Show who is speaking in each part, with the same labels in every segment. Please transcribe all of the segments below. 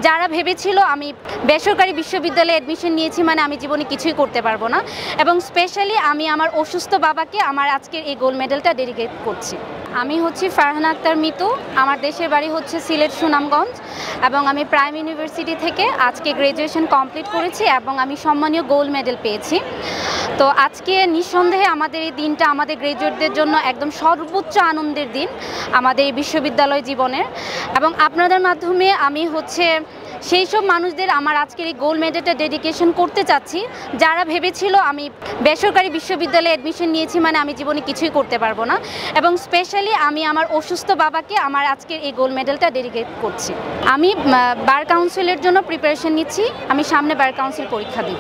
Speaker 1: যারা ভেবেছিল আমি বেসরকারি বিশ্ববিদ্যালয়ে অ্যাডমিশন নিয়েছি মানে আমি জীবনে কিছুই করতে পারবো না, এবং স্পেশালি আমি আমার অসুস্থ বাবাকে আমার আজকের এই গোল্ড মেডেলটা ডেডিকেট করছি। আমি হচ্ছি ফারহানা আক্তার মিতু, আমার দেশের বাড়ি হচ্ছে সিলেট সুনামগঞ্জ, এবং আমি প্রাইম ইউনিভার্সিটি থেকে আজকে গ্র্যাজুয়েশন কমপ্লিট করেছি এবং আমি সম্মানীয় গোল্ড মেডেল পেয়েছি। তো আজকে নিঃসন্দেহে আমাদের এই দিনটা আমাদের গ্র্যাজুয়েটদের জন্য একদম সর্বোচ্চ আনন্দের দিন আমাদের এই বিশ্ববিদ্যালয় জীবনের, এবং আপনাদের মাধ্যমে আমি হচ্ছে সেই সব মানুষদের আমার আজকের এই গোল্ড মেডেলটা ডেডিকেশন করতে চাচ্ছি যারা ভেবেছিল আমি বেসরকারি বিশ্ববিদ্যালয়ে অ্যাডমিশন নিয়েছি মানে আমি জীবনে কিছুই করতে পারবো না, এবং স্পেশালি আমি আমার অসুস্থ বাবাকে আমার আজকের এই গোল্ড মেডেলটা ডেডিকেট করছি। আমি বার কাউন্সিলের জন্য প্রিপারেশন নিচ্ছি, আমি সামনে বার কাউন্সিল পরীক্ষা দিই।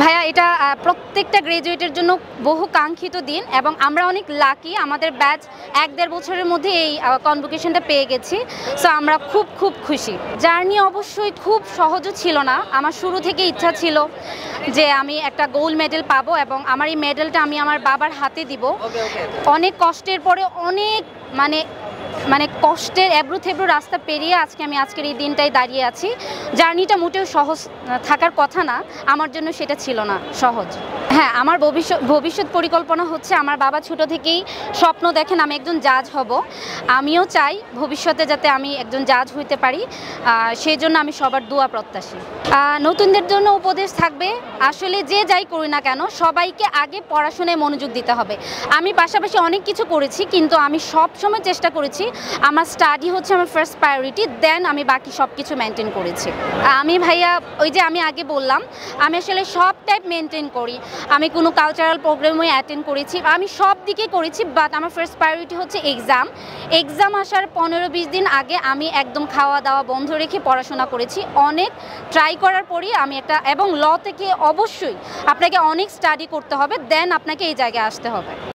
Speaker 1: ভাইয়া, এটা প্রত্যেকটা গ্র্যাজুয়েটের জন্য বহু কাঙ্ক্ষিত দিন, এবং আমরা অনেক লাকি, আমাদের ব্যাচ 1-1.5 বছরের মধ্যে এই কনভোকেশনটা পেয়ে গেছি। সো আমরা খুব খুব খুশি। জার্নি অবশ্যই খুব সহজও ছিল না, আমার শুরু থেকে ইচ্ছা ছিল যে আমি একটা গোল্ড মেডেল পাবো এবং আমার এই মেডেলটা আমি আমার বাবার হাতে দিব। অনেক কষ্টের পরে অনেক মানে কষ্টের এবড়ো থেবড়ো রাস্তা পেরিয়ে আজকে আমি আজকের এই দিনটাই দাঁড়িয়ে আছি। জার্নিটা মোটেও সহজ থাকার কথা না, আমার জন্য সেটা ছিল না সহজ। হ্যাঁ, আমার ভবিষ্যৎ পরিকল্পনা হচ্ছে, আমার বাবা ছোট থেকেই স্বপ্ন দেখেন আমি একজন জাজ হব, আমিও চাই ভবিষ্যতে যাতে আমি একজন জাজ হইতে পারি, সেই জন্য আমি সবার দোয়া প্রত্যাশী। নতুনদের জন্য উপদেশ থাকবে, আসলে যে যাই করি না কেন সবাইকে আগে পড়াশোনায় মনোযোগ দিতে হবে। আমি পাশাপাশি অনেক কিছু করেছি, কিন্তু আমি সব সময় চেষ্টা করেছি আমার স্টাডি হচ্ছে আমার ফার্স্ট প্রায়োরিটি, দেন আমি বাকি সব কিছু মেনটেন করেছি। আমি ভাইয়া ওই যে আমি আগে বললাম, আমি আসলে সব টাইপ মেনটেন করি, আমি কোনো কালচারাল প্রোগ্রামে অ্যাটেন্ড করেছি, আমি সব দিকে করেছি, বাট আমার ফার্স্ট প্রায়োরিটি হচ্ছে এক্সাম আসার 15-20 দিন আগে আমি একদম খাওয়া দাওয়া বন্ধ রেখে পড়াশোনা করেছি। অনেক ট্রাই করার পরই আমি একটা, এবং ল থেকে অবশ্যই আপনাকে অনেক স্টাডি করতে হবে, দেন আপনাকে এই জায়গায় আসতে হবে।